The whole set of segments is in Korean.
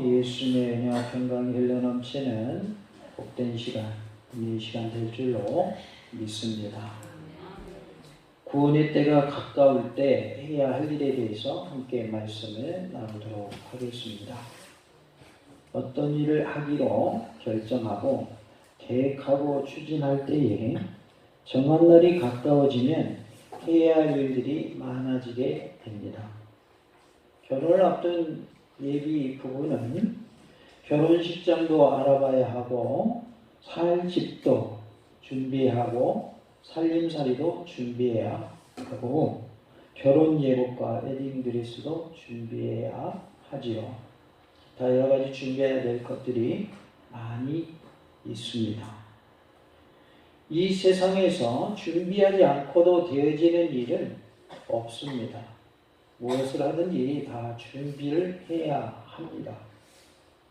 예수님의 은혜와 평강이 흘러넘치는 복된 시간, 이 시간 될 줄로 믿습니다. 구원의 때가 가까울 때 해야 할 일에 대해서 함께 말씀을 나누도록 하겠습니다. 어떤 일을 하기로 결정하고 계획하고 추진할 때에 정한 날이 가까워지면 해야 할 일들이 많아지게 됩니다. 결혼을 앞둔 예비 부부는 결혼식장도 알아봐야 하고 살 집도 준비하고 살림살이도 준비해야 하고 결혼 예복과 웨딩드레스도 준비해야 하지요. 다 여러가지 준비해야 될 것들이 많이 있습니다. 이 세상에서 준비하지 않고도 되어지는 일은 없습니다. 무엇을 하든지 다 준비를 해야 합니다.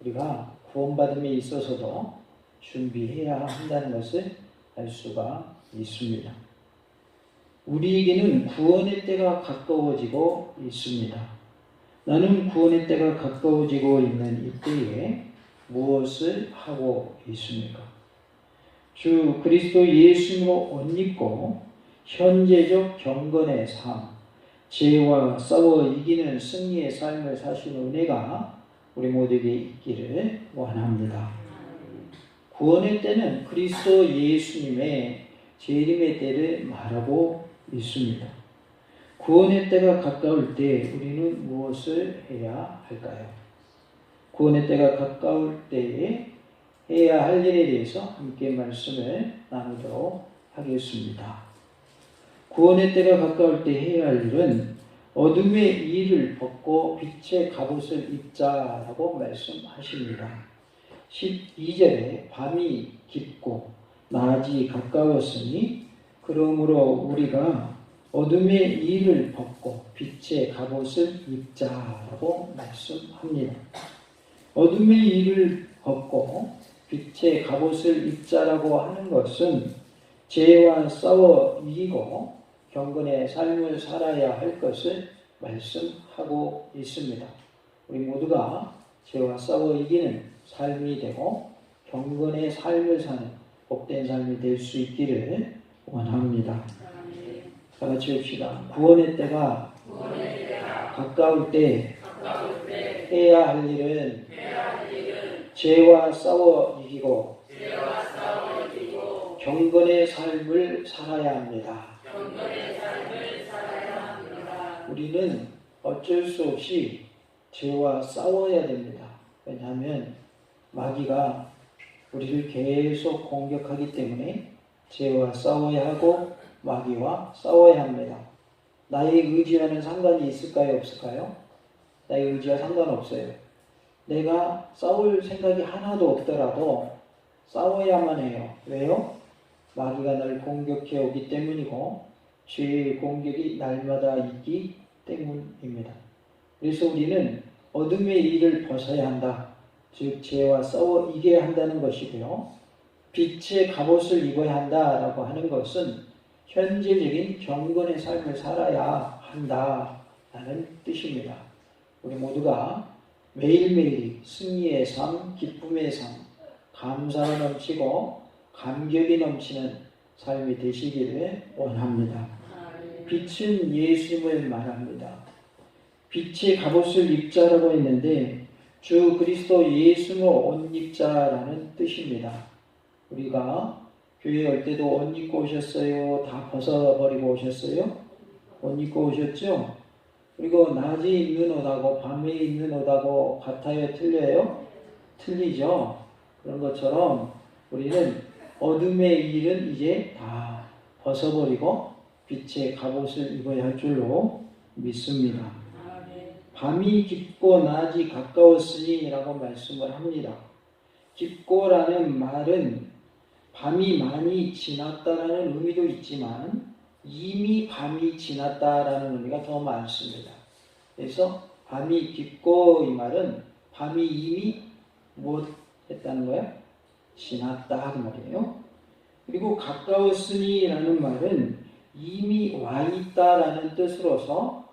우리가 구원받음에 있어서도 준비해야 한다는 것을 알 수가 있습니다. 우리에게는 구원의 때가 가까워지고 있습니다. 나는 구원의 때가 가까워지고 있는 이때에 무엇을 하고 있습니까? 주 그리스도 예수님으로 옷 입고 현재적 경건의 삶, 죄와 싸워 이기는 승리의 삶을 사시는 은혜가 우리 모두에게 있기를 원합니다. 구원의 때는 그리스도 예수님의 재림의 때를 말하고 있습니다. 구원의 때가 가까울 때 우리는 무엇을 해야 할까요? 구원의 때가 가까울 때에 해야 할 일에 대해서 함께 말씀을 나누도록 하겠습니다. 구원의 때가 가까울 때 해야 할 일은 어둠의 이를 벗고 빛의 갑옷을 입자라고 말씀하십니다. 12절에 밤이 깊고 낮이 가까웠으니 그러므로 우리가 어둠의 이를 벗고 빛의 갑옷을 입자라고 말씀합니다. 어둠의 이를 벗고 빛의 갑옷을 입자라고 하는 것은 죄와 싸워 이기고 경건의 삶을 살아야 할 것을 말씀하고 있습니다. 우리 모두가 죄와 싸워 이기는 삶이 되고 경건의 삶을 사는 복된 삶이 될 수 있기를 원합니다. 다 같이 합시다. 구원의 때가 가까울 때 해야 할 일은 죄와 싸워 이기고 경건의 삶을 살아야 합니다. 우리는 어쩔 수 없이 죄와 싸워야 됩니다. 왜냐하면 마귀가 우리를 계속 공격하기 때문에 죄와 싸워야 하고 마귀와 싸워야 합니다. 나의 의지와는 상관이 있을까요? 없을까요? 나의 의지와 상관없어요. 내가 싸울 생각이 하나도 없더라도 싸워야만 해요. 왜요? 마귀가 날 공격해 오기 때문이고 죄의 공격이 날마다 있기 때문입니다. 그래서 우리는 어둠의 일을 벗어야 한다. 즉 죄와 싸워 이겨야 한다는 것이고요. 빛의 갑옷을 입어야 한다라고 하는 것은 현재적인 경건의 삶을 살아야 한다라는 뜻입니다. 우리 모두가 매일매일이 승리의 삶, 기쁨의 삶, 감사가 넘치고 감격이 넘치는 삶이 되시기를 원합니다. 빛은 예수님을 말합니다. 빛의 갑옷을 입자라고 했는데 주 그리스도 예수님을 옷 입자라는 뜻입니다. 우리가 교회 올 때도 옷 입고 오셨어요? 다 벗어버리고 오셨어요? 옷 입고 오셨죠? 그리고 낮에 입는 옷하고 밤에 입는 옷하고 같아요? 틀려요? 틀리죠? 그런 것처럼 우리는 어둠의 일은 이제 다 벗어버리고 빛의 갑옷을 입어야 할 줄로 믿습니다. 밤이 깊고 낮이 가까웠으니 라고 말씀을 합니다. 깊고라는 말은 밤이 많이 지났다라는 의미도 있지만 이미 밤이 지났다라는 의미가 더 많습니다. 그래서 밤이 깊고 이 말은 밤이 이미 뭐 했다는 거예요? 지났다 그 말이에요. 그리고 가까웠으니 라는 말은 이미 와 있다라는 뜻으로서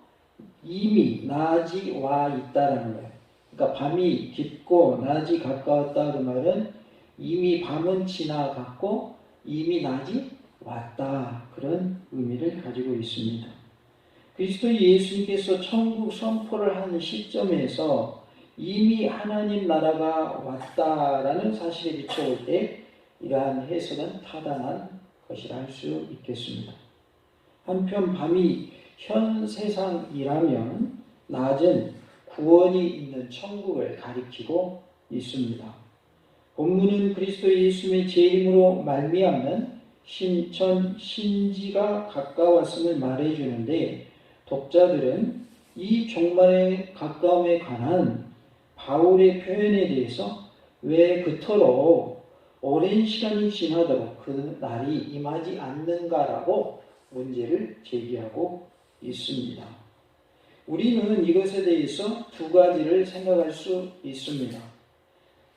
이미 낮이 와 있다라는 거예요. 그러니까 밤이 깊고 낮이 가까웠다 그 말은 이미 밤은 지나갔고 이미 낮이 왔다, 그런 의미를 가지고 있습니다. 그리스도 예수님께서 천국 선포를 하는 시점에서 이미 하나님 나라가 왔다라는 사실에 비춰볼 때 이러한 해석은 타당한 것이라 할 수 있겠습니다. 한편 밤이 현 세상이라면 낮은 구원이 있는 천국을 가리키고 있습니다. 본문은 그리스도 예수님의 재림으로 말미암는 신천 신지가 가까웠음을 말해주는데, 독자들은 이 종말의 가까움에 관한 바울의 표현에 대해서 왜 그토록 오랜 시간이 지나도록 그 날이 임하지 않는가라고 문제를 제기하고 있습니다. 우리는 이것에 대해서 두 가지를 생각할 수 있습니다.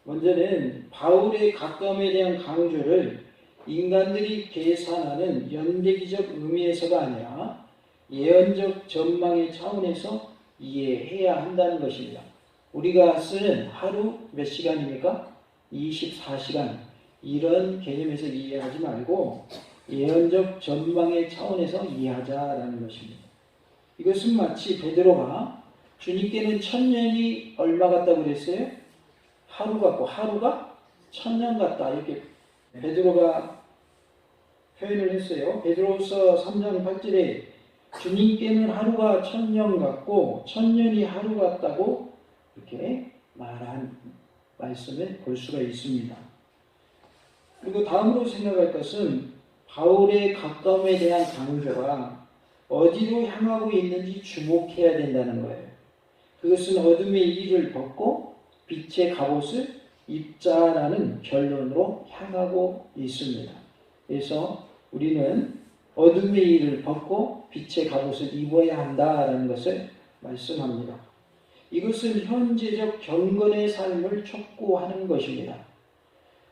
먼저는 바울의 가까움에 대한 강조를 인간들이 계산하는 연대기적 의미에서가 아니라 예언적 전망의 차원에서 이해해야 한다는 것입니다. 우리가 쓰는 하루 몇 시간입니까? 24시간. 이런 개념에서 이해하지 말고 예언적 전망의 차원에서 이해하자라는 것입니다. 이것은 마치 베드로가 주님께는 1000년이 얼마 같다고 그랬어요? 하루 같고 하루가 1000년 같다, 이렇게 베드로가 표현을 했어요. 베드로서 3장 8절에 주님께는 하루가 1000년 같고 1000년이 하루 같다고 이렇게 말한 말씀을 볼 수가 있습니다. 그리고 다음으로 생각할 것은 바울의 가까움에 대한 강조가 어디로 향하고 있는지 주목해야 된다는 거예요. 그것은 어둠의 일을 벗고 빛의 갑옷을 입자라는 결론으로 향하고 있습니다. 그래서 우리는 어둠의 일을 벗고 빛의 갑옷을 입어야 한다라는 것을 말씀합니다. 이것은 현재적 경건의 삶을 촉구하는 것입니다.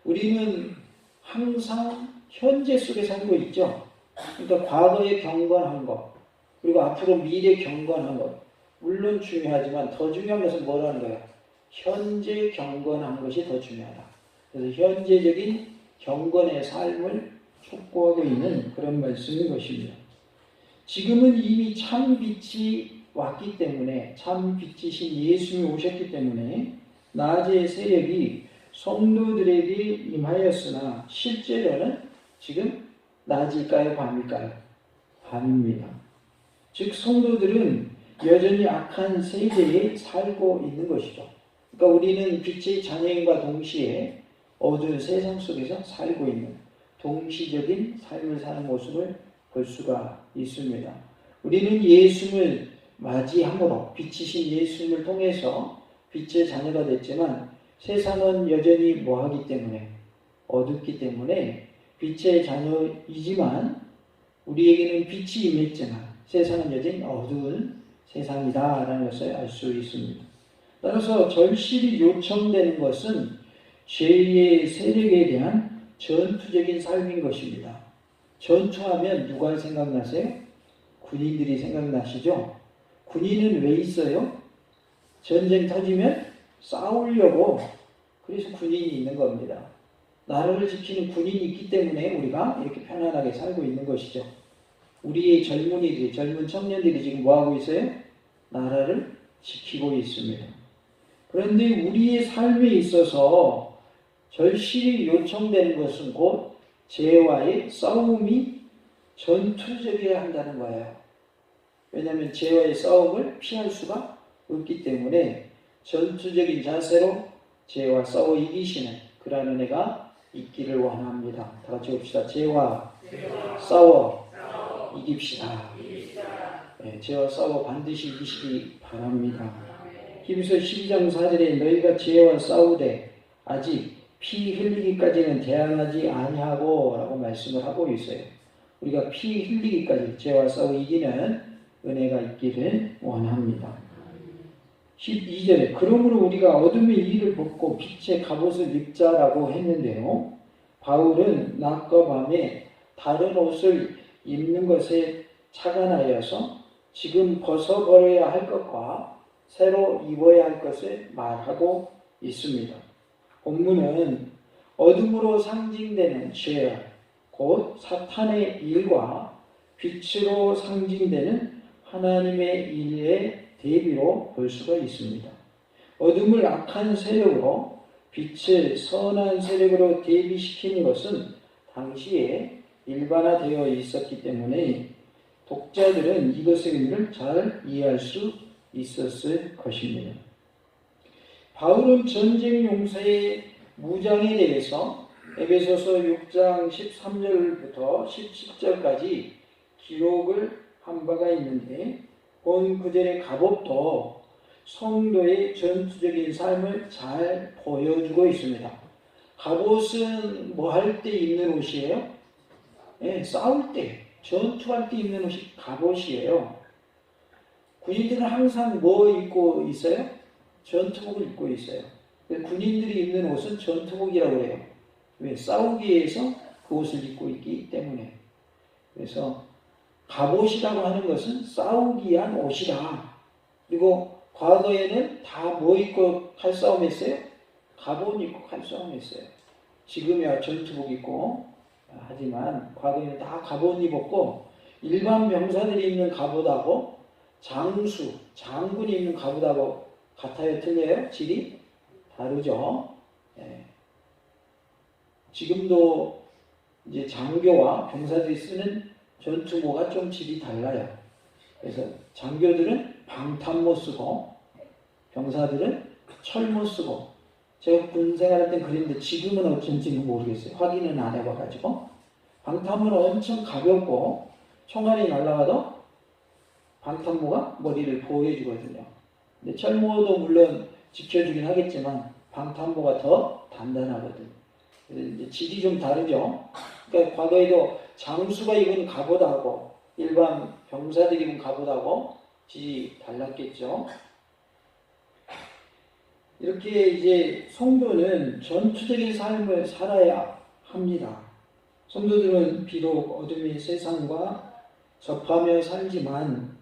우리는 항상 현재 속에 살고 있죠. 그러니까 과거에 경건한 것, 그리고 앞으로 미래 경건한 것, 물론 중요하지만 더 중요한 것은 뭐라는 거예요? 현재 경건한 것이 더 중요하다. 그래서 현재적인 경건의 삶을 촉구하고 있는 그런 말씀인 것입니다. 지금은 이미 참 빛이 왔기 때문에, 참 빛이신 예수님이 오셨기 때문에 낮의 세력이 성도들에게 임하였으나 실제로는 지금 낮일까요? 밤일까요? 밤입니다. 즉 성도들은 여전히 악한 세대에 살고 있는 것이죠. 그러니까 우리는 빛의 자녀인과 동시에 어두운 세상 속에서 살고 있는 동시적인 삶을 사는 모습을 볼 수가 있습니다. 우리는 예수님을 맞이함으로 빛이신 예수님을 통해서 빛의 자녀가 됐지만 세상은 여전히 뭐하기 때문에 어둡기 때문에 빛의 자녀이지만 우리에게는 빛이 임했지만 세상은 여전히 어두운 세상이다라는 것을 알 수 있습니다. 따라서 절실히 요청되는 것은 죄의 세력에 대한 전투적인 삶인 것입니다. 전투하면 누가 생각나세요? 군인들이 생각나시죠? 군인은 왜 있어요? 전쟁 터지면 싸우려고, 그래서 군인이 있는 겁니다. 나라를 지키는 군인이 있기 때문에 우리가 이렇게 편안하게 살고 있는 것이죠. 우리의 젊은이들이, 젊은 청년들이 지금 뭐하고 있어요? 나라를 지키고 있습니다. 그런데 우리의 삶에 있어서 절실히 요청되는 것은 곧 죄와의 싸움이 전투적이어야 한다는 거예요. 왜냐하면 죄와의 싸움을 피할 수가 없기 때문에 전투적인 자세로 죄와 싸워 이기시는 그러한 은혜가 있기를 원합니다. 다 같이 봅시다. 죄와 싸워 이깁시다. 네, 죄와 싸워 반드시 이기시기 바랍니다. 히브리서 12장 4절에 너희가 죄와 싸우되 아직 피 흘리기까지는 대항하지 아니하고 라고 말씀을 하고 있어요. 우리가 피 흘리기까지 죄와 싸워 이기는 은혜가 있기를 원합니다. 12절에 그러므로 우리가 어둠의 일을 벗고 빛의 갑옷을 입자라고 했는데요. 바울은 낮과 밤에 다른 옷을 입는 것에 착안하여서 지금 벗어버려야 할 것과 새로 입어야 할 것을 말하고 있습니다. 본문은 어둠으로 상징되는 죄, 곧 사탄의 일과 빛으로 상징되는 하나님의 일의 대비로 볼 수가 있습니다. 어둠을 악한 세력으로 빛을 선한 세력으로 대비시키는 것은 당시에 일반화되어 있었기 때문에 독자들은 이것의 의미를 잘 이해할 수 있었을 것입니다. 바울은 전쟁 용사의 무장에 대해서 에베소서 6장 13절부터 17절까지 기록을 한 바가 있는데 본 구절의 갑옷도 성도의 전투적인 삶을 잘 보여주고 있습니다. 갑옷은 뭐 할 때 입는 옷이에요? 네, 싸울 때, 전투할 때 입는 옷이 갑옷이에요. 군인들은 항상 뭐 입고 있어요? 전투복을 입고 있어요. 군인들이 입는 옷은 전투복이라고 해요. 왜? 싸우기 위해서 그 옷을 입고 있기 때문에. 그래서 갑옷이라고 하는 것은 싸우기 위한 옷이다. 그리고 과거에는 다 뭐 입고 칼싸움했어요? 갑옷 입고 칼싸움했어요. 지금이야 전투복 입고 하지만 과거에는 다 갑옷 입었고 일반 병사들이 입는 갑옷하고 장군이 입는 갑옷하고 같아요? 틀려요? 질이 다르죠? 예. 지금도 이제 장교와 병사들이 쓰는 전투복가 좀 질이 달라요. 그래서 장교들은 방탄모 쓰고 병사들은 철모 쓰고 제가 군생활할 땐 그랬는데 지금은 어쩐지는 모르겠어요. 확인은 안 해봐가지고 방탄모는 엄청 가볍고 총알이 날아가도 방탄모가 머리를 보호해주거든요. 근데 철모도 물론 지켜주긴 하겠지만 방탄모가 더 단단하거든요. 그래서 이제 질이 좀 다르죠. 그러니까 과거에도 장수가 입은 갑옷하고 일반 병사들이 입은 갑옷하고 질이 달랐겠죠. 이렇게 이제 성도는 전투적인 삶을 살아야 합니다. 성도들은 비록 어둠의 세상과 접하며 살지만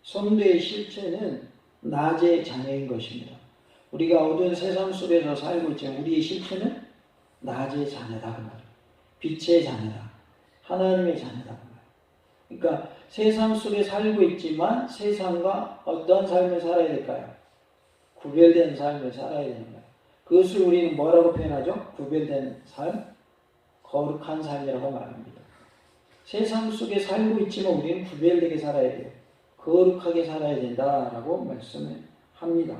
성도의 실체는 낮의 자녀인 것입니다. 우리가 어두운 세상 속에서 살고 있지만 우리의 실체는 낮의 자녀다 그 말이에요. 빛의 자녀다. 하나님의 자녀다 그 말이에요. 그러니까 세상 속에 살고 있지만 세상과 어떤 삶을 살아야 될까요? 구별된 삶을 살아야 되는 거예요. 그것을 우리는 뭐라고 표현하죠? 구별된 삶, 거룩한 삶이라고 말합니다. 세상 속에 살고 있지만 우리는 구별되게 살아야 돼요. 거룩하게 살아야 된다라고 말씀을 합니다.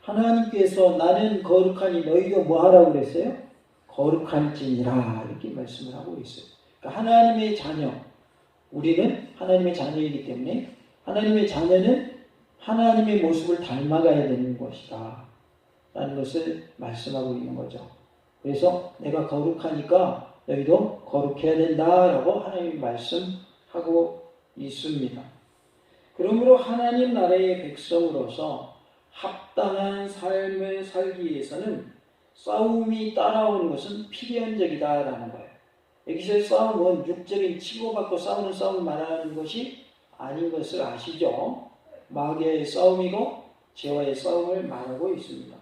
하나님께서 나는 거룩하니 너희도 뭐 하라고 그랬어요? 거룩할지니라 이렇게 말씀을 하고 있어요. 그러니까 하나님의 자녀, 우리는 하나님의 자녀이기 때문에 하나님의 자녀는 하나님의 모습을 닮아가야 되는 것이다 라는 것을 말씀하고 있는 거죠. 그래서 내가 거룩하니까 너희도 거룩해야 된다라고 하나님이 말씀하고 있습니다. 그러므로 하나님 나라의 백성으로서 합당한 삶을 살기 위해서는 싸움이 따라오는 것은 필연적이다라는 거예요. 여기서의 싸움은 육적인 치고받고 싸우는 싸움을 말하는 것이 아닌 것을 아시죠? 마귀의 싸움이고 죄와의 싸움을 말하고 있습니다.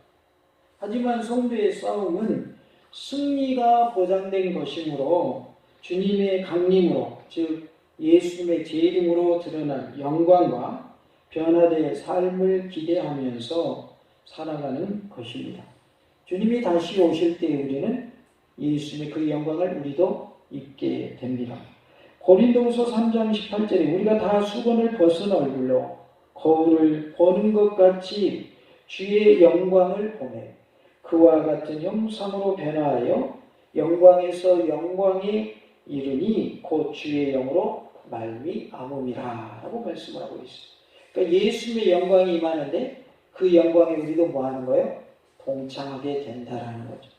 하지만 성도의 싸움은 승리가 보장된 것이므로 주님의 강림으로 즉 예수님의 재림으로 드러난 영광과 변화될 삶을 기대하면서 살아가는 것입니다. 주님이 다시 오실 때 우리는 예수님의 그 영광을 우리도 입게 됩니다. 고린도후서 3장 18절에 우리가 다 수건을 벗은 얼굴로 거울을 보는 것 같이 주의 영광을 보매 그와 같은 형상으로 변화하여 영광에서 영광에 이르니 곧 주의 영으로 말미암음이라 라고 말씀을 하고 있어요. 그러니까 예수님의 영광이 임하는데 그 영광에 우리도 뭐 하는 거예요? 동참하게 된다라는 거죠.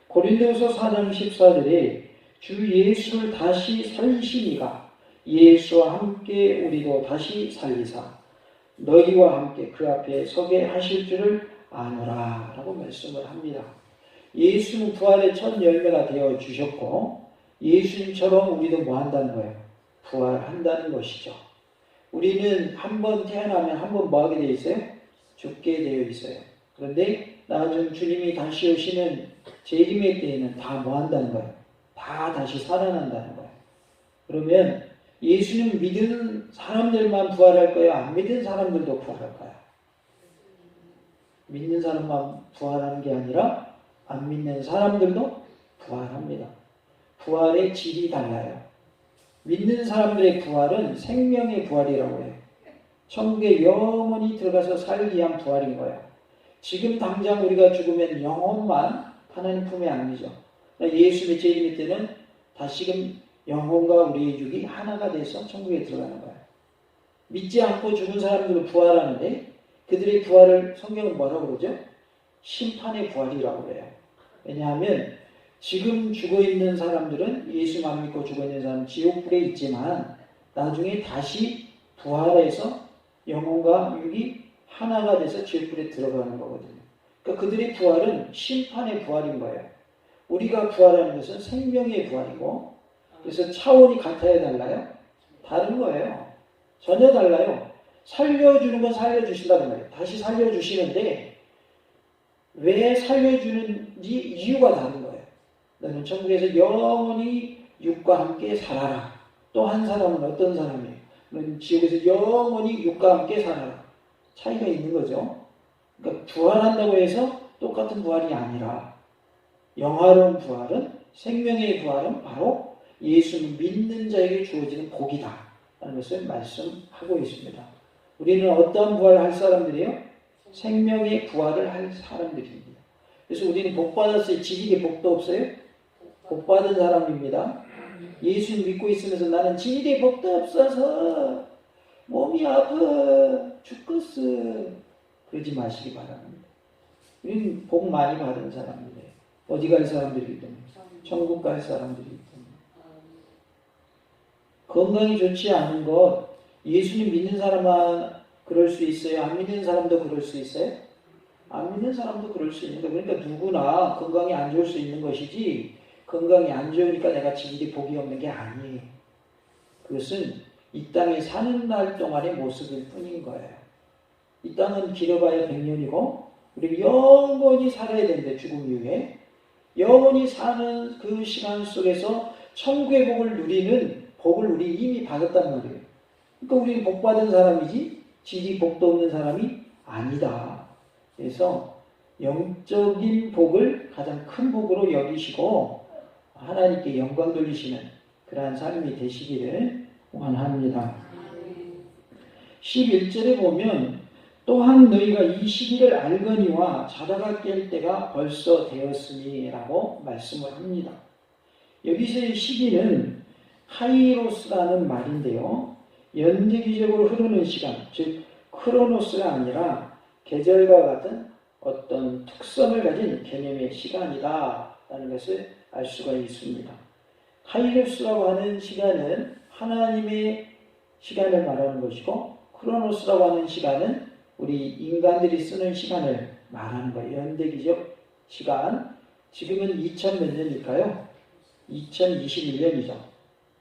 고린도후서 4장 14절에 주 예수를 다시 살리시니가 예수와 함께 우리도 다시 살리사 너희와 함께 그 앞에 서게 하실 줄을 아노라 라고 말씀을 합니다. 예수는 부활의 첫 열매가 되어 주셨고 예수님처럼 우리도 뭐 한다는 거예요? 부활한다는 것이죠. 우리는 한 번 태어나면 한 번 뭐 하게 돼 있어요? 죽게 되어 있어요. 그런데 나중 주님이 다시 오시는 재림의 때에는 다 뭐 한다는 거예요? 다 다시 살아난다는 거예요. 그러면 예수님 믿은 사람들만 부활할 거예요? 안 믿은 사람들도 부활할까요? 믿는 사람만 부활하는 게 아니라 안 믿는 사람들도 부활합니다. 부활의 질이 달라요. 믿는 사람들의 부활은 생명의 부활이라고 해요. 천국에 영원히 들어가서 살기 위한 부활인 거예요. 지금 당장 우리가 죽으면 영혼만 하나님 품에 안기죠. 예수의 재림 때는 다시금 영혼과 우리의 육이 하나가 돼서 천국에 들어가는 거예요. 믿지 않고 죽은 사람들은 부활하는데 그들의 부활을 성경은 뭐라고 그러죠? 심판의 부활이라고 해요. 왜냐하면 지금 죽어있는 사람들은 예수 안 믿고 죽어있는 사람은 지옥불에 있지만 나중에 다시 부활해서 영혼과 육이 하나가 돼서 지옥불에 들어가는 거거든요. 그러니까 그들의 부활은 심판의 부활인 거예요. 우리가 부활하는 것은 생명의 부활이고 그래서 차원이 같아야 달라요? 다른 거예요. 전혀 달라요. 살려주는 건 살려주신다는 거예요. 다시 살려주시는데 왜 살려주는지 이유가 다른 거예요. 너는 천국에서 영원히 육과 함께 살아라. 또 한 사람은 어떤 사람이에요? 너는 지옥에서 영원히 육과 함께 살아라. 차이가 있는 거죠. 그러니까 부활한다고 해서 똑같은 부활이 아니라 영화로운 부활은 생명의 부활은 바로 예수를 믿는 자에게 주어지는 복이다 라는 것을 말씀하고 있습니다. 우리는 어떤 부활을 할 사람들이에요? 생명의 부활을 할 사람들입니다. 그래서 우리는 복 받았어요? 지식에 복도 없어요? 복 받은 사람입니다. 예수 믿고 있으면서 나는 지식에 복도 없어서 몸이 아파 죽겠어 그러지 마시기 바랍니다. 우리는 복 많이 받은 사람들이에요. 어디 갈 사람들이기 때문에 천국 갈 사람들이기 때문에 건강이 좋지 않은 것 예수님 믿는 사람만 그럴 수 있어요? 안 믿는 사람도 그럴 수 있어요? 안 믿는 사람도 그럴 수 있는 거예요. 그러니까 누구나 건강이 안 좋을 수 있는 것이지 건강이 안 좋으니까 내가 지질이 복이 없는 게 아니에요. 그것은 이 땅에 사는 날 동안의 모습일 뿐인 거예요. 이 땅은 길어봐야 100년이고 우리 영원히 살아야 되는데 죽음 이후에 영원히 사는 그 시간 속에서 천국의 복을 누리는 복을 우리 이미 받았단 말이에요. 그러니까 우리는 복 받은 사람이지 지지 복도 없는 사람이 아니다. 그래서 영적인 복을 가장 큰 복으로 여기시고 하나님께 영광 돌리시는 그러한 삶이 되시기를 원합니다. 11절에 보면 또한 너희가 이 시기를 알거니와 자다가 깰 때가 벌써 되었으니 라고 말씀을 합니다. 여기서의 시기는 카이로스라는 말인데요. 연대기적으로 흐르는 시간, 즉 크로노스가 아니라 계절과 같은 어떤 특성을 가진 개념의 시간이다 라는 것을 알 수가 있습니다. 카이로스라고 하는 시간은 하나님의 시간을 말하는 것이고 크로노스라고 하는 시간은 우리 인간들이 쓰는 시간을 말하는 거예요. 연대기적 시간. 지금은 2000 몇 년일까요? 2021년이죠.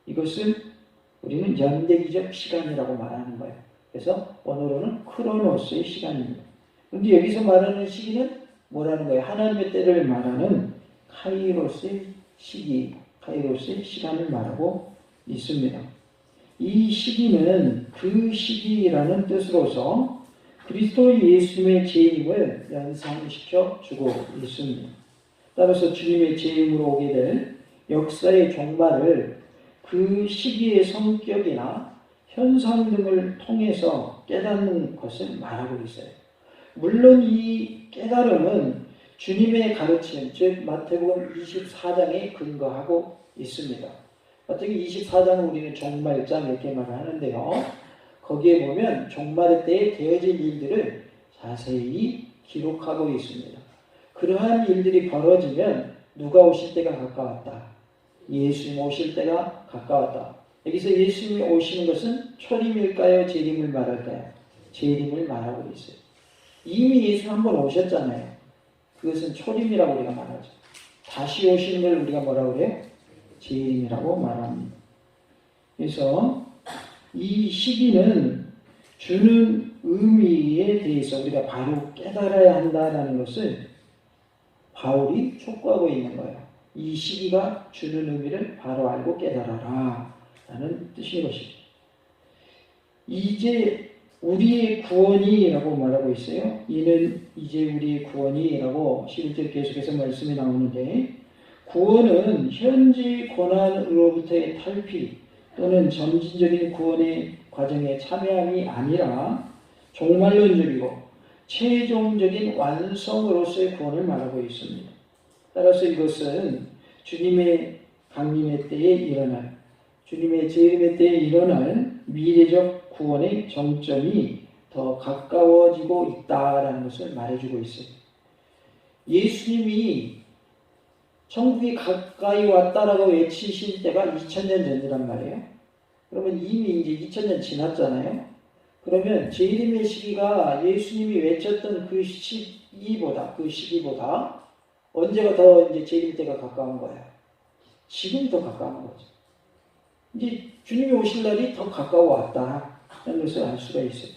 이것은 우리는 연대기적 시간이라고 말하는 거예요. 그래서 원어로는 크로노스의 시간입니다. 그런데 여기서 말하는 시기는 뭐라는 거예요? 하나님의 때를 말하는 카이로스의 시기, 카이로스의 시간을 말하고 있습니다. 이 시기는 그 시기라는 뜻으로서 그리스도 예수님의 재림을 연상시켜 주고 있습니다. 따라서 주님의 재림으로 오게 될 역사의 종말을 그 시기의 성격이나 현상 등을 통해서 깨닫는 것을 말하고 있어요. 물론 이 깨달음은 주님의 가르침, 즉 마태복음 24장에 근거하고 있습니다. 마태복음 24장은 우리는 종말장 이렇게 말을 하는데요. 거기에 보면 종말 때에 되어질 일들을 자세히 기록하고 있습니다. 그러한 일들이 벌어지면 누가 오실 때가 가까웠다. 예수님 오실 때가 가까웠다. 여기서 예수님이 오시는 것은 초림일까요? 재림을 말할까요? 재림을 말하고 있어요. 이미 예수 한 번 오셨잖아요. 그것은 초림이라고 우리가 말하죠. 다시 오시는 걸 우리가 뭐라고 그래요? 재림이라고 말합니다. 그래서 이 시기는 주는 의미에 대해서 우리가 바로 깨달아야 한다는 것을 바울이 촉구하고 있는 거예요. 이 시기가 주는 의미를 바로 알고 깨달아라 라는 뜻인 것이죠. 이제 우리의 구원이라고 말하고 있어요. 이는 이제 우리의 구원이라고 11절 계속해서 말씀이 나오는데, 구원은 현재 고난으로부터의 탈피 또는 점진적인 구원의 과정에 참여함이 아니라 종말론적이고 최종적인 완성으로서의 구원을 말하고 있습니다. 따라서 이것은 주님의 강림의 때에 일어날, 주님의 재림의 때에 일어날 미래적 구원의 정점이 더 가까워지고 있다라는 것을 말해주고 있어요. 예수님이 천국이 가까이 왔다라고 외치실 때가 2000년 전이란 말이에요. 그러면 이미 이제 2000년 지났잖아요. 그러면 재림의 시기가 예수님이 외쳤던 그 시기보다 언제가 더 이제 재림 때가 가까운 거예요? 지금이 더 가까운 거죠. 이제 주님이 오실 날이 더 가까워왔다는 것을 알 수가 있어요.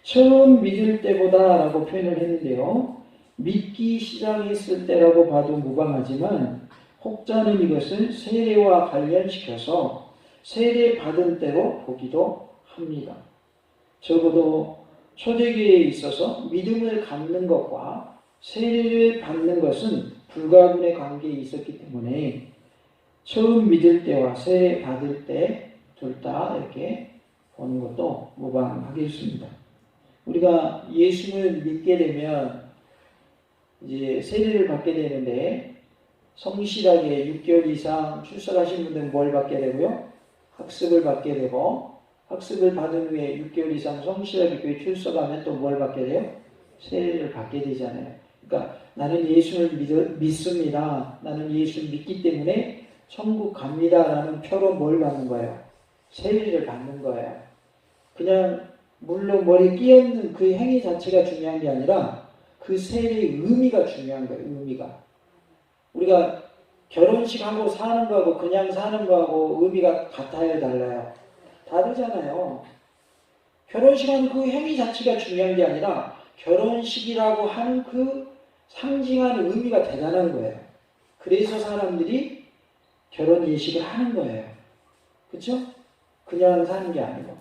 처음 믿을 때보다라고 표현을 했는데요. 믿기 시작했을 때라고 봐도 무방하지만 혹자는 이것을 세례와 관련시켜서 세례 받은 때로 보기도 합니다. 적어도 초대교회에 있어서 믿음을 갖는 것과 세례를 받는 것은 불가분의 관계에 있었기 때문에 처음 믿을 때와 세례 받을 때 둘 다 이렇게 보는 것도 무방하겠습니다. 우리가 예수를 믿게 되면 이제 세례를 받게 되는데, 성실하게 6개월 이상 출석하신 분들은 뭘 받게 되고요? 학습을 받게 되고, 학습을 받은 후에 6개월 이상 성실하게 교회 출석하면 또 뭘 받게 돼요? 세례를 받게 되잖아요. 그러니까 나는 예수를 믿습니다. 나는 예수를 믿기 때문에 천국 갑니다 라는 표로 뭘 받는 거예요? 세례를 받는 거예요. 그냥 물로 머리에 끼얹는 그 행위 자체가 중요한 게 아니라 그 세례의 의미가 중요한 거예요. 의미가. 우리가 결혼식하고 사는 거하고 그냥 사는 거하고 의미가 같아요, 달라요? 다르잖아요. 결혼식하는 그 행위 자체가 중요한 게 아니라 결혼식이라고 하는 그 상징하는 의미가 대단한 거예요. 그래서 사람들이 결혼 예식을 하는 거예요. 그렇죠? 그냥 사는 게 아니고.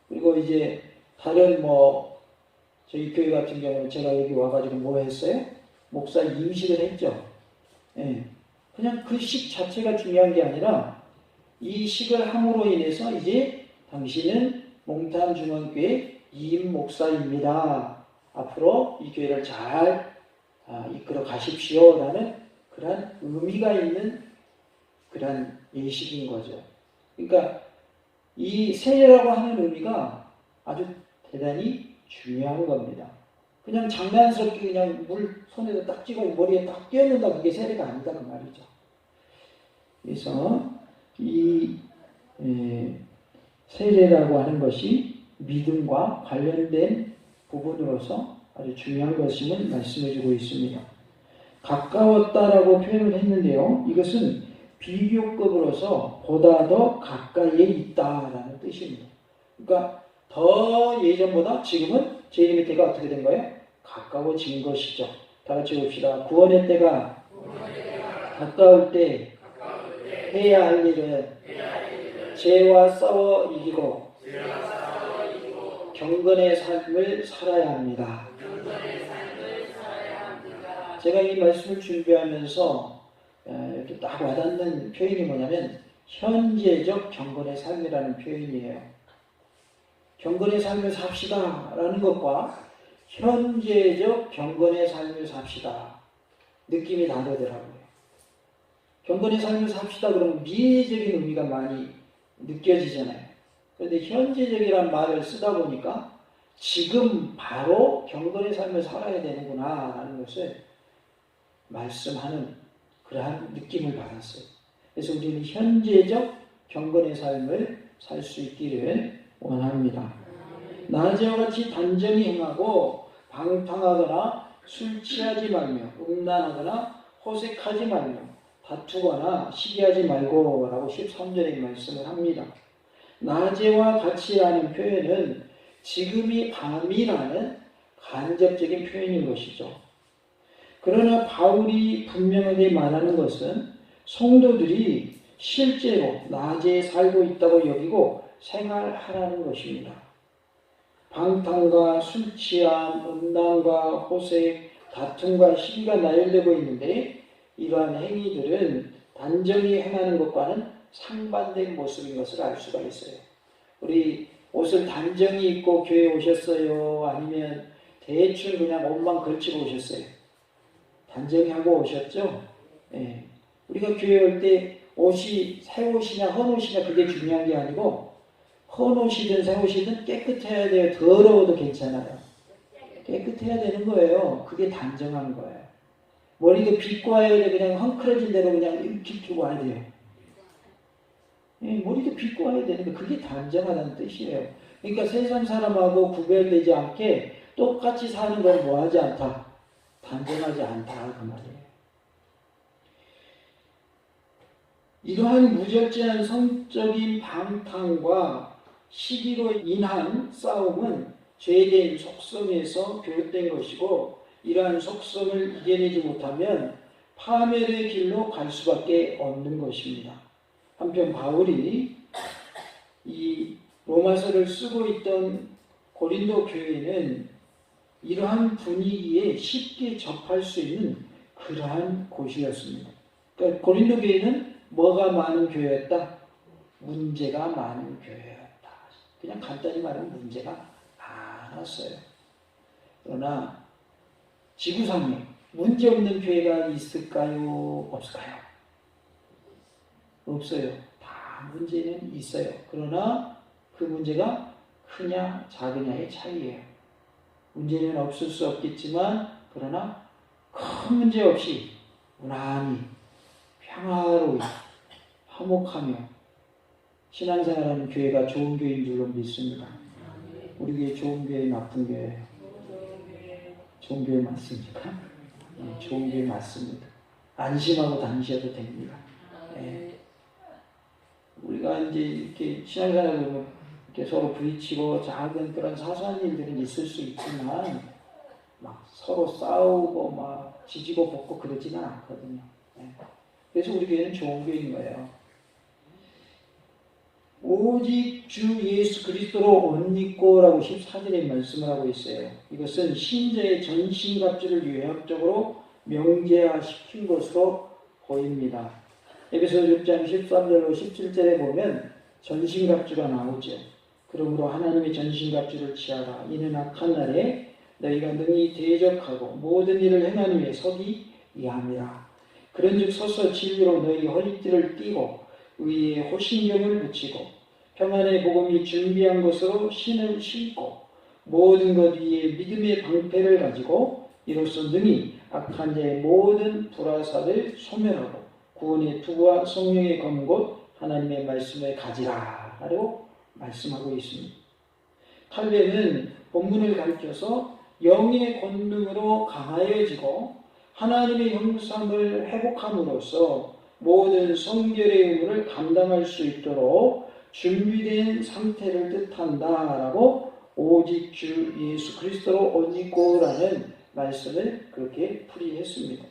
그리고 이제 다른 저희 교회 같은 경우는 제가 여기 와가지고 뭐 했어요? 목사 임식을 했죠. 예. 그냥 그 식 자체가 중요한 게 아니라 이 식을 함으로 인해서 이제 당신은 몽탄 중앙교회 이임 목사입니다. 앞으로 이 교회를 잘 이끌어 가십시오라는 그런 의미가 있는 그런 예식인 거죠. 그러니까 이 세례라고 하는 의미가 아주 대단히 중요한 겁니다. 그냥 장난스럽게 그냥 물 손에다 딱 찍어 머리에 딱 끼얹는다, 그게 세례가 아니다 그 말이죠. 그래서 이 세례라고 하는 것이 믿음과 관련된 부분으로서 아주 중요한 것임을 말씀해주고 있습니다. 가까웠다라고 표현을 했는데요. 이것은 비교급으로서 보다 더 가까이에 있다라는 뜻입니다. 그러니까 더 예전보다 지금은 재림의 때가 어떻게 된 거예요? 가까워진 것이죠. 다 같이 봅시다. 구원의 때가 가까울 때 해야 할 일은 죄와 싸워 이기고 경건의 삶을 살아야 합니다. 제가 이 말씀을 준비하면서 이렇게 딱 와닿는 표현이 뭐냐면 현재적 경건의 삶이라는 표현이에요. 경건의 삶을 삽시다 라는 것과 현재적 경건의 삶을 삽시다, 느낌이 다르더라고요. 경건의 삶을 삽시다 그러면 미래적인 의미가 많이 느껴지잖아요. 그런데 현재적이라는 말을 쓰다 보니까 지금 바로 경건의 삶을 살아야 되는구나 라는 것을 말씀하는 그러한 느낌을 받았어요. 그래서 우리는 현재적 경건의 삶을 살 수 있기를 원합니다. 낮에와 같이 단정히 행하고 방탕하거나 술 취하지 말며 음란하거나 호색하지 말며 다투거나 시기하지 말고 라고 13절에 말씀을 합니다. 낮에와 같이라는 표현은 지금이 밤이라는 간접적인 표현인 것이죠. 그러나 바울이 분명하게 말하는 것은 성도들이 실제로 낮에 살고 있다고 여기고 생활하라는 것입니다. 방탕과 술취함, 음란과 호색, 다툼과 시기가 나열되고 있는데 이러한 행위들은 단정히 행하는 것과는 상반된 모습인 것을 알 수가 있어요. 우리 옷을 단정히 입고 교회에 오셨어요? 아니면 대충 그냥 옷만 걸치고 오셨어요? 단정히 하고 오셨죠? 예. 우리가 교회 올 때 옷이 새 옷이냐 헌 옷이냐 그게 중요한 게 아니고 헌 옷이든 새 옷이든 깨끗해야 돼요. 더러워도 괜찮아요. 깨끗해야 되는 거예요. 그게 단정한 거예요. 머리도 빗고 와야 돼. 그냥 헝클어진 대로 그냥 이렇게 두고 와야 돼요. 예, 머리도 빗고 와야 되는 거 그게 단정하다는 뜻이에요. 그러니까 세상 사람하고 구별되지 않게 똑같이 사는 건 뭐하지 않다. 단정하지 않다 그 말이에요. 이러한 무절제한 성적인 방탕과 시기로 인한 싸움은 죄된 속성에서 비롯된 것이고 이러한 속성을 이겨내지 못하면 파멸의 길로 갈 수밖에 없는 것입니다. 한편 바울이 이 로마서를 쓰고 있던 고린도 교회는 이러한 분위기에 쉽게 접할 수 있는 그러한 곳이었습니다. 그러니까 고린도 교회는 뭐가 많은 교회였다? 문제가 많은 교회였다. 그냥 간단히 말하면 문제가 많았어요. 그러나 지구상에 문제 없는 교회가 있을까요? 없을까요? 없어요. 다 문제는 있어요. 그러나 그 문제가 크냐 작으냐의 차이예요. 문제는 없을 수 없겠지만 그러나 큰 문제 없이 무난히 평화로이 화목하며 신앙생활하는 교회가 좋은 교회인 줄로 믿습니다. 우리 교회 좋은 교회 나쁜 교회예요? 좋은 교회 맞습니까? 네, 좋은 교회 맞습니다. 안심하고 다니셔도 됩니다. 네. 우리가 이제 이렇게 신앙생활을 보면 이렇게 서로 부딪히고 작은 그런 사소한 일들은 있을 수 있지만 막 서로 싸우고 막 지지고 볶고 그러지는 않거든요. 네. 그래서 우리 교회는 좋은 교회인 거예요. 오직 주 예수 그리스도로 옷 입고라고 14절에 말씀을 하고 있어요. 이것은 신자의 전신갑주를 요약적으로 명제화시킨 것으로 보입니다. 에베소서 6장 13절로 17절에 보면 전신갑주가 나오죠. 그러므로 하나님의 전신갑주를 취하라. 이는 악한 날에 너희가 능히 대적하고 모든 일을 행하는 위에 서기 위함이라. 그런즉 서서 진리로 너희 허리띠를 띠고 의에 호신경을 붙이고 평안의 복음이 준비한 것으로 신을 신고 모든 것 위에 믿음의 방패를 가지고 이로써 능히 악한 자의 모든 불화살을 소멸하고 구원의 투구와 성령의 검곧 하나님의 말씀을 가지라 라고 말씀하고 있습니다. 칼뱅은 본문을 가리켜서 영의 권능으로 강하여지고 하나님의 형상을 회복함으로써 모든 성결의 의무를 감당할 수 있도록 준비된 상태를 뜻한다라고 오직 주 예수 그리스도로 옷 입고라는 말씀을 그렇게 풀이했습니다.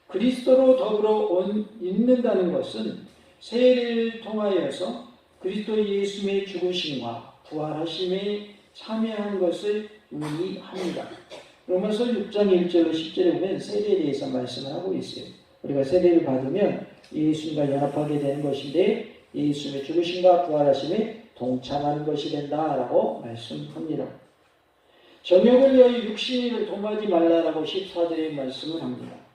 그리스도로 더불어 옷 입는다는 것은 세례를 통하여서 그리스도 예수의 죽으심과 부활하심에 참여한 것을 의미합니다. 로마서 6장 1절로 10절에 보면 세례에 대해서 말씀을 하고 있어요. 우리가 세례를 받으면 예수님과 연합하게 되는 것인데 예수님의 죽으심과 부활하심에 동참하는 것이 된다라고 말씀합니다. 정욕을 위하여 육신의 일을 dom하지 말라라고 14절에 말씀을 합니다.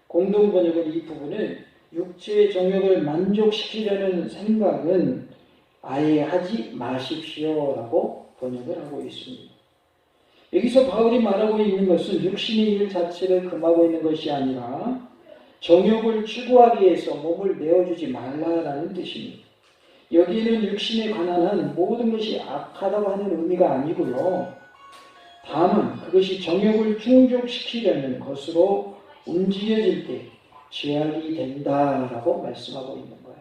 공동번역은 이 부분을 육체의 정욕을 만족시키려는 생각은 아예 하지 마십시오라고 번역을 하고 있습니다. 여기서 바울이 말하고 있는 것은 육신의 일 자체를 금하고 있는 것이 아니라 정욕을 추구하기 위해서 몸을 내어주지 말라라는 뜻입니다. 여기에는 육신에 관한 한 모든 것이 악하다고 하는 의미가 아니고요. 다만 그것이 정욕을 충족시키려는 것으로 움직여질 때 죄악이 된다라고 말씀하고 있는 거예요.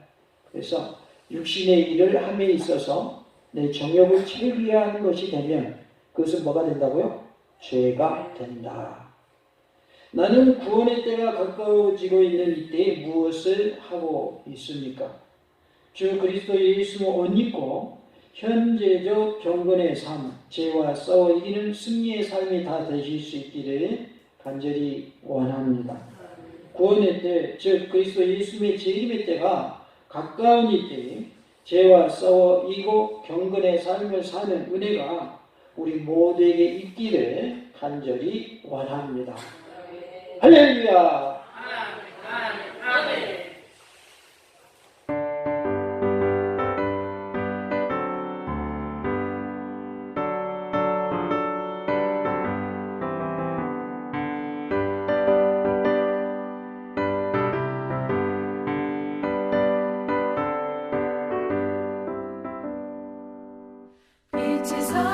그래서 육신의 일을 함에 있어서 내 정욕을 채비한 것이 되면 그것은 뭐가 된다고요? 죄가 된다. 나는 구원의 때가 가까워지고 있는 이때에 무엇을 하고 있습니까? 주 그리스도 예수를 옷 입고 현재적 경건의 삶, 죄와 싸워 이기는 승리의 삶이 다 되실 수 있기를 간절히 원합니다. 구원의 때, 즉 그리스도 예수의 재림의 때가 가까운 이때에 죄와 싸워 이기고 경건의 삶을 사는 은혜가 우리 모두에게 있기를 간절히 원합니다. 할렐루야! 빛이 사